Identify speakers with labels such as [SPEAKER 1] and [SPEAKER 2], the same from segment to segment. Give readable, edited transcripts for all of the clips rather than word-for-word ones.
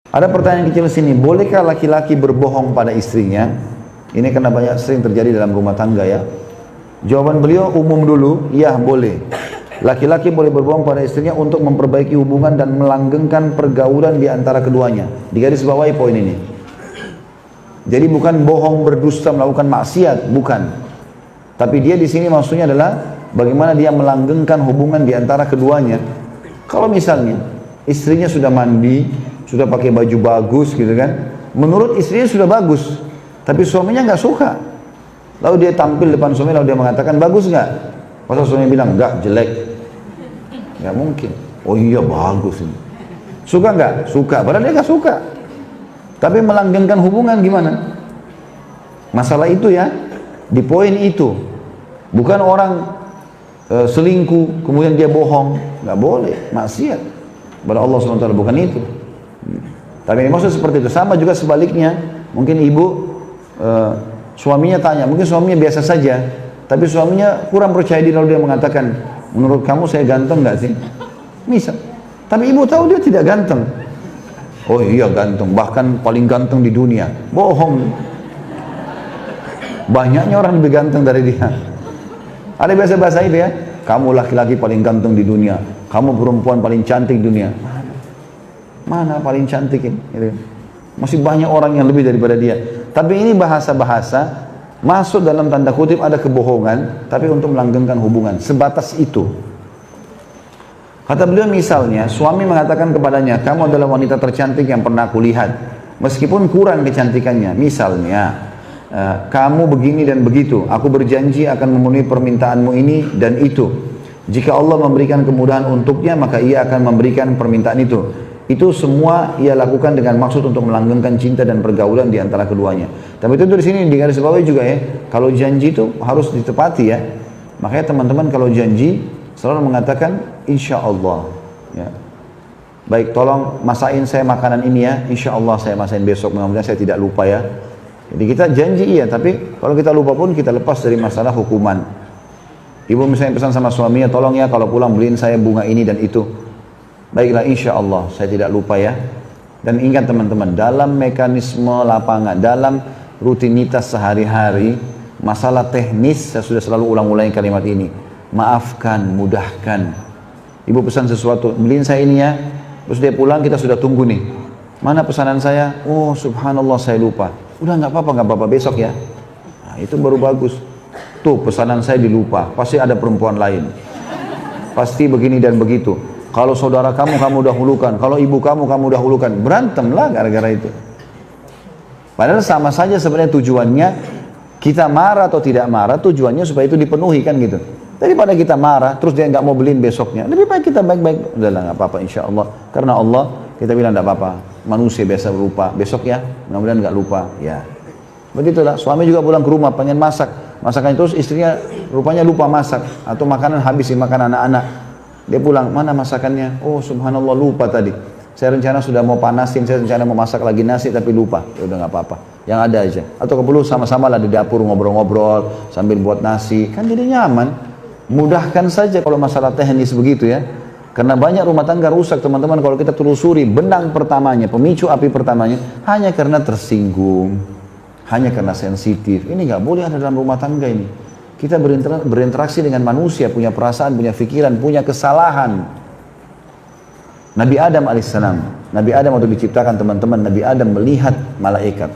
[SPEAKER 1] Ada pertanyaan kecil sini, bolehkah laki-laki berbohong pada istrinya? Ini karena banyak sering terjadi dalam rumah tangga ya. Jawaban beliau umum dulu, ya boleh. Laki-laki boleh berbohong pada istrinya untuk memperbaiki hubungan dan melanggengkan pergaulan di antara keduanya. Digarisbawahi poin ini. Jadi bukan bohong berdusta melakukan maksiat, bukan. Tapi dia di sini maksudnya adalah bagaimana dia melanggengkan hubungan di antara keduanya. Kalau misalnya istrinya sudah mandi, sudah pakai baju bagus gitu kan, menurut istrinya sudah bagus, tapi suaminya nggak suka. Lalu dia tampil depan suami, lalu dia mengatakan bagus nggak? Masa suaminya bilang nggak, jelek? Nggak mungkin. Oh iya bagus ini. Suka nggak? Suka. Padahal dia nggak suka. Tapi melanggengkan hubungan gimana? Masalah itu ya, di poin itu. Bukan orang selingkuh, kemudian dia bohong. Nggak boleh, maksiat kepada Allah SWT, bukan itu. Tapi ini maksud seperti itu. Sama juga sebaliknya, mungkin ibu suaminya tanya, mungkin suaminya biasa saja, tapi suaminya kurang percaya diri, lalu dia mengatakan, menurut kamu saya ganteng nggak sih? Misal. Tapi ibu tahu dia tidak ganteng. Oh iya ganteng, bahkan paling ganteng di dunia. Bohong. Banyaknya orang lebih ganteng dari dia. Ada bahasa-bahasa itu ya, kamu laki-laki paling ganteng di dunia, kamu perempuan paling cantik di dunia. Mana paling cantik ini? Masih banyak orang yang lebih daripada dia. Tapi ini bahasa-bahasa masuk dalam tanda kutip ada kebohongan, tapi untuk melanggengkan hubungan. Sebatas itu. Kata beliau misalnya, suami mengatakan kepadanya, kamu adalah wanita tercantik yang pernah aku lihat. Meskipun kurang kecantikannya. Misalnya, kamu begini dan begitu. Aku berjanji akan memenuhi permintaanmu ini dan itu. Jika Allah memberikan kemudahan untuknya, maka ia akan memberikan permintaan itu. Itu semua ia lakukan dengan maksud untuk melanggengkan cinta dan pergaulan di antara keduanya. Tapi itu di sini digarisbawahi juga ya, kalau janji itu harus ditepati ya. Makanya teman-teman kalau janji selalu mengatakan insya Allah. Ya. Baik, tolong masain saya makanan ini ya. Insya Allah saya masain besok. Mudah-mudahan saya tidak lupa ya. Jadi kita janji iya, tapi kalau kita lupa pun kita lepas dari masalah hukuman. Ibu misalnya pesan sama suaminya, tolong ya kalau pulang beliin saya bunga ini dan itu. Baiklah, insya Allah saya tidak lupa ya. Dan ingat teman-teman, dalam mekanisme lapangan, dalam rutinitas sehari-hari, masalah teknis, saya sudah selalu ulang-ulangi kalimat ini. Maafkan, mudahkan. Ibu pesan sesuatu, beliin saya ini ya. Terus dia pulang, kita sudah tunggu nih. Mana pesanan saya? Oh subhanallah saya lupa. Udah nggak apa-apa besok ya. Nah, itu baru bagus. Tuh pesanan saya dilupa, pasti ada perempuan lain. Pasti begini dan begitu. Kalau saudara kamu dahulukan, kalau ibu kamu dahulukan. Berantemlah gara-gara itu. Padahal sama saja sebenarnya tujuannya, kita marah atau tidak marah, tujuannya supaya itu dipenuhi kan gitu. Daripada kita marah, terus dia nggak mau beliin besoknya. Lebih baik kita baik-baik, udahlah nggak apa-apa insya Allah. Karena Allah, kita bilang nggak apa-apa. Manusia biasa lupa, besok ya, mudah-mudahan nggak lupa. Ya, begitulah. Suami juga pulang ke rumah, pengen masak. Masakannya terus istrinya rupanya lupa masak. Atau makanan habis dimakan anak-anak. Dia pulang, mana masakannya? Oh subhanallah lupa tadi. Saya rencana sudah mau panasin, saya rencana mau masak lagi nasi tapi lupa. Ya udah nggak apa-apa, yang ada aja. Atau perlu sama-sama lah di dapur ngobrol-ngobrol sambil buat nasi, kan jadi nyaman. Mudahkan saja kalau masalah teknis begitu ya. Karena banyak rumah tangga rusak teman-teman kalau kita telusuri benang pertamanya, pemicu api pertamanya hanya karena tersinggung, hanya karena sensitif. Ini nggak boleh ada dalam rumah tangga ini. Kita berinteraksi dengan manusia, punya perasaan, punya pikiran, punya kesalahan. Nabi Adam alaihissalam, Nabi Adam waktu diciptakan teman-teman, Nabi Adam melihat malaikat.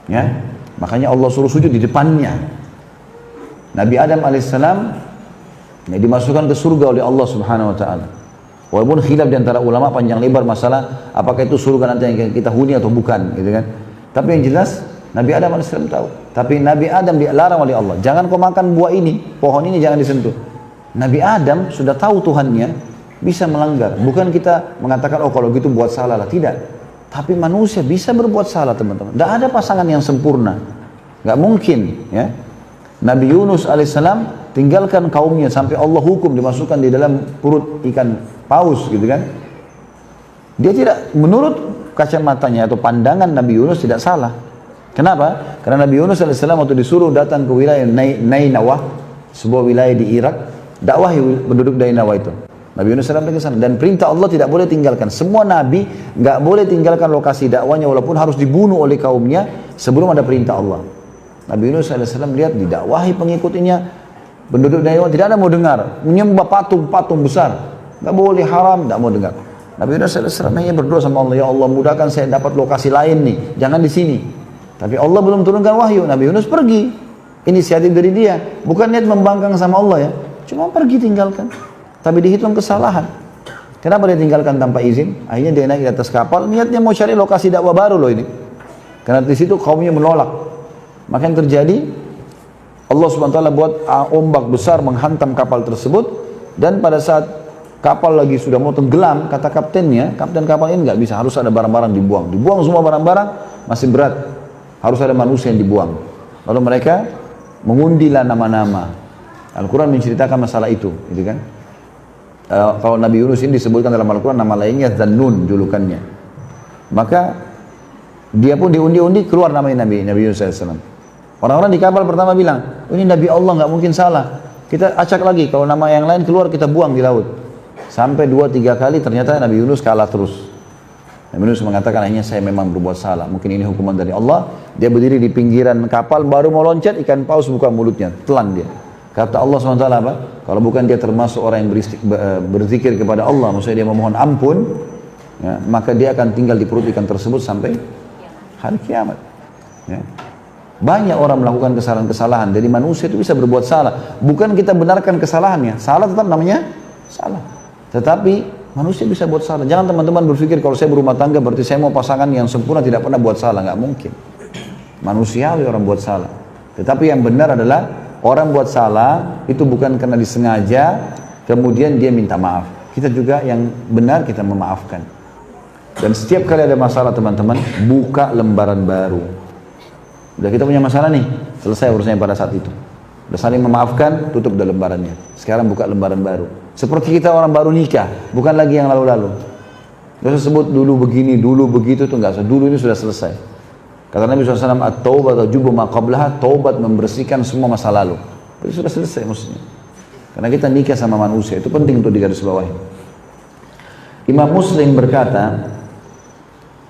[SPEAKER 1] Ya, makanya Allah suruh sujud di depannya. Nabi Adam alaihissalam ya, dimasukkan ke surga oleh Allah Subhanahu wa taala. Walaupun khilaf di antara ulama panjang lebar masalah apakah itu surga nanti yang kita huni atau bukan, gitu kan. Tapi yang jelas Nabi Adam AS tahu. Tapi Nabi Adam dilarang oleh Allah. Jangan kau makan buah ini, pohon ini jangan disentuh. Nabi Adam sudah tahu Tuhannya, bisa melanggar. Bukan kita mengatakan, oh kalau gitu buat salah lah. Tidak. Tapi manusia bisa berbuat salah teman-teman. Tidak ada pasangan yang sempurna. Nggak mungkin. Ya. Nabi Yunus alaihissalam tinggalkan kaumnya sampai Allah hukum dimasukkan di dalam perut ikan paus gitu kan. Dia tidak, menurut kacamatanya atau pandangan Nabi Yunus tidak salah. Kenapa? Karena Nabi Yunus AS waktu disuruh datang ke wilayah Nainawah, sebuah wilayah di Irak, dakwahi penduduk Nainawah itu. Nabi Yunus salam pergi ke sana. Dan perintah Allah tidak boleh tinggalkan. Semua nabi nggak boleh tinggalkan lokasi dakwanya walaupun harus dibunuh oleh kaumnya sebelum ada perintah Allah. Nabi Yunus salam lihat didakwahi pengikutnya, penduduk daerah tidak ada mau dengar, menyembah patung-patung besar, nggak boleh, haram, nggak mau dengar. Nabi Yunus salam hanya berdoa sama Allah, ya Allah mudahkan saya dapat lokasi lain nih, jangan di sini. Tapi Allah belum turunkan wahyu. Nabi Yunus pergi, inisiatif dari dia, bukan niat membangkang sama Allah ya, cuma pergi tinggalkan. Tapi dihitung kesalahan. Kenapa dia tinggalkan tanpa izin? Akhirnya dia naik di atas kapal, niatnya mau cari lokasi dakwah baru loh ini. Karena di situ kaumnya menolak. Maka yang terjadi, Allah SWT buat ombak besar menghantam kapal tersebut, dan pada saat kapal lagi sudah mau tenggelam, kata kapten kapal ini nggak bisa, harus ada barang-barang dibuang. Dibuang semua barang-barang, masih berat. Harus ada manusia yang dibuang. Lalu mereka mengundilah nama-nama. Al-Quran menceritakan masalah itu, gitu kan? Kalau Nabi Yunus ini disebutkan dalam Al-Quran nama lainnya Zannun julukannya. Maka dia pun diundi-undi keluar namanya Nabi Yunus SAW. Orang-orang di kapal pertama bilang, ini Nabi Allah nggak mungkin salah. Kita acak lagi, kalau nama yang lain keluar kita buang di laut. Sampai 2-3 kali ternyata Nabi Yunus kalah terus. Nabi Yunus mengatakan akhirnya saya memang berbuat salah. Mungkin ini hukuman dari Allah. Dia berdiri di pinggiran kapal baru mau loncat, ikan paus buka mulutnya, telan dia. Kata Allah SWT apa? Kalau bukan dia termasuk orang yang berzikir kepada Allah, maksudnya dia memohon ampun, ya, maka dia akan tinggal di perut ikan tersebut sampai hari kiamat. Ya. Banyak orang melakukan kesalahan-kesalahan. Jadi manusia itu bisa berbuat salah. Bukan kita benarkan kesalahannya. Salah tetap namanya salah. Tetapi manusia bisa buat salah. Jangan teman-teman berpikir kalau saya berumah tangga berarti saya mau pasangan yang sempurna tidak pernah buat salah. Nggak mungkin. Manusiawi orang buat salah. Tetapi yang benar adalah orang buat salah itu bukan karena disengaja, kemudian dia minta maaf. Kita juga yang benar kita memaafkan. Dan setiap kali ada masalah teman-teman, buka lembaran baru. Udah kita punya masalah nih, selesai urusannya pada saat itu. Udah saling memaafkan, tutup dah lembarannya. Sekarang buka lembaran baru. Seperti kita orang baru nikah, bukan lagi yang lalu-lalu. Gak usah sebut dulu begini, dulu begitu, itu enggak usah. Dulu ini sudah selesai. Kata Nabi SAW, at-taubat tajubu ma qablaha, taubat membersihkan semua masa lalu. Itu sudah selesai maksudnya. Karena kita nikah sama manusia, itu penting untuk digarisbawahi. Imam Muslim berkata,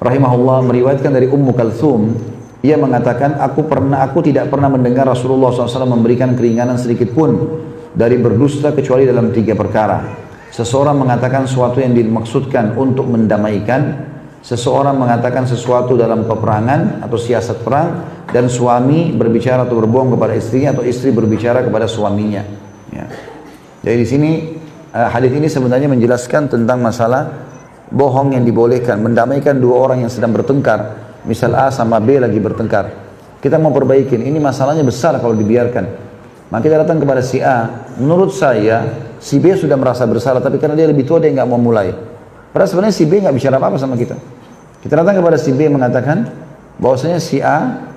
[SPEAKER 1] rahimahullah, meriwayatkan dari Ummu Kalthum, ia mengatakan, aku tidak pernah mendengar Rasulullah SAW memberikan keringanan sedikit pun dari berdusta kecuali dalam 3 perkara. Seseorang mengatakan sesuatu yang dimaksudkan untuk mendamaikan, seseorang mengatakan sesuatu dalam peperangan atau siasat perang, dan suami berbicara atau berbohong kepada istrinya, atau istri berbicara kepada suaminya. Ya. Jadi di sini hadis ini sebenarnya menjelaskan tentang masalah bohong yang dibolehkan, mendamaikan 2 orang yang sedang bertengkar. Misal A sama B lagi bertengkar. Kita mau perbaikin, ini masalahnya besar kalau dibiarkan. Maka kita datang kepada si A. Menurut saya si B sudah merasa bersalah, tapi karena dia lebih tua dia nggak mau mulai. Padahal sebenarnya si B nggak bicara apa-apa sama kita. Kita datang kepada si B mengatakan bahwasanya si A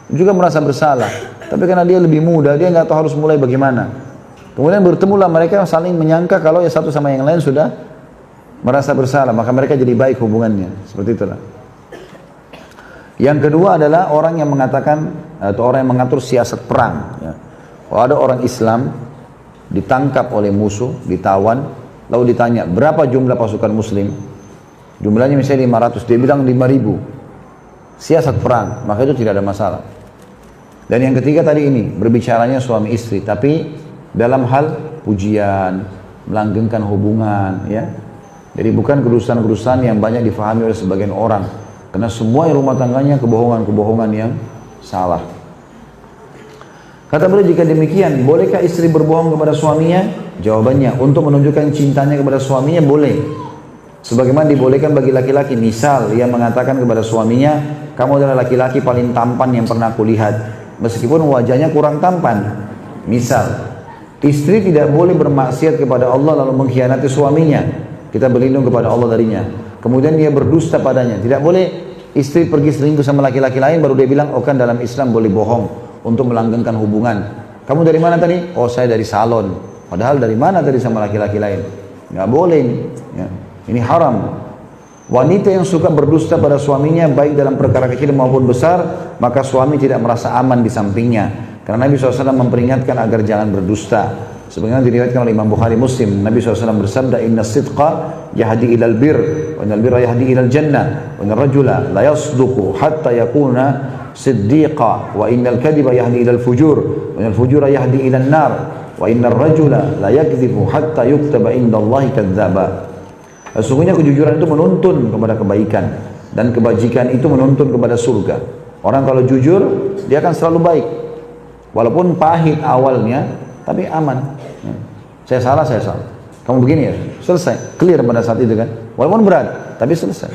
[SPEAKER 1] juga merasa bersalah, tapi karena dia lebih muda, dia nggak tahu harus mulai bagaimana. Kemudian bertemulah mereka saling menyangka kalau ya satu sama yang lain sudah merasa bersalah, maka mereka jadi baik hubungannya. Seperti itulah. Yang kedua adalah orang yang mengatakan atau orang yang mengatur siasat perang. Ya. Kalau ada orang Islam ditangkap oleh musuh, ditawan, lalu ditanya berapa jumlah pasukan Muslim? Jumlahnya misalnya 500, dia bilang 5.000. Siasat perang, maka itu tidak ada masalah. Dan yang ketiga tadi ini, berbicaranya suami istri, tapi dalam hal pujian, melanggengkan hubungan, ya. Jadi bukan kedustaan-kedustaan yang banyak difahami oleh sebagian orang. Karena semua rumah tangganya kebohongan-kebohongan yang salah. Kata beliau, jika demikian, bolehkah istri berbohong kepada suaminya? Jawabannya, untuk menunjukkan cintanya kepada suaminya boleh. Sebagaimana dibolehkan bagi laki-laki. Misal, ia mengatakan kepada suaminya, kamu adalah laki-laki paling tampan yang pernah aku lihat, meskipun wajahnya kurang tampan. Misal, istri tidak boleh bermaksiat kepada Allah lalu mengkhianati suaminya. Kita berlindung kepada Allah darinya. Kemudian dia berdusta padanya. Tidak boleh istri pergi selingkuh sama laki-laki lain, baru dia bilang, oh kan dalam Islam boleh bohong untuk melanggengkan hubungan. Kamu dari mana tadi? Oh saya dari salon. Padahal dari mana tadi sama laki-laki lain? Nggak boleh ini. Ya. Ini haram. Wanita yang suka berdusta pada suaminya baik dalam perkara kecil maupun besar, maka suami tidak merasa aman di sampingnya. Karena Nabi SAW memperingatkan agar jangan berdusta. Sebagaimana diriwayatkan oleh Imam Bukhari Muslim, Nabi SAW bersabda, "Inna sidqa yahdi ilal bir, wa innal birra yahdi ilal jannah, wa innal rajula la yasduqu hatta yakuna siddiqa, wa innal kadiba yahdi ilal fujur, wa innal fujura yahdi ilal nar, wa innal rajula la yakdzibu hatta yuktaba indallahi kadzdzaba." Sesungguhnya kejujuran itu menuntun kepada kebaikan, dan kebajikan itu menuntun kepada surga. Orang kalau jujur, dia akan selalu baik. Walaupun pahit awalnya, tapi aman. Saya salah. Kamu begini ya, selesai. Clear pada saat itu kan. Walaupun berat, tapi selesai.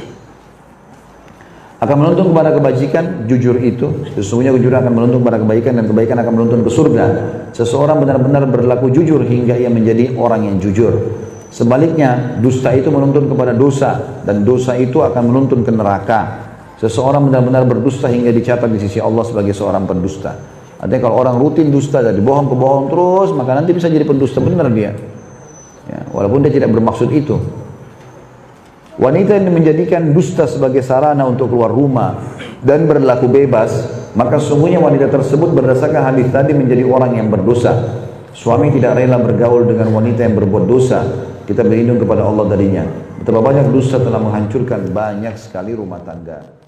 [SPEAKER 1] Akan menuntun kepada kebajikan, jujur itu. Sesungguhnya kejujuran akan menuntun kepada kebaikan, dan kebaikan akan menuntun ke surga. Seseorang benar-benar berlaku jujur hingga ia menjadi orang yang jujur. Sebaliknya, dusta itu menuntun kepada dosa, dan dosa itu akan menuntun ke neraka. Seseorang benar-benar berdusta hingga dicatat di sisi Allah sebagai seorang pendusta. Artinya kalau orang rutin dusta dari bohong ke bohong terus, maka nanti bisa jadi pendusta benar dia. Ya, walaupun dia tidak bermaksud itu. Wanita yang menjadikan dusta sebagai sarana untuk keluar rumah dan berlaku bebas, maka sesungguhnya wanita tersebut berdasarkan hadis tadi menjadi orang yang berdosa. Suami tidak rela bergaul dengan wanita yang berbuat dosa. Kita berlindung kepada Allah darinya. Betapa banyak dusta telah menghancurkan banyak sekali rumah tangga.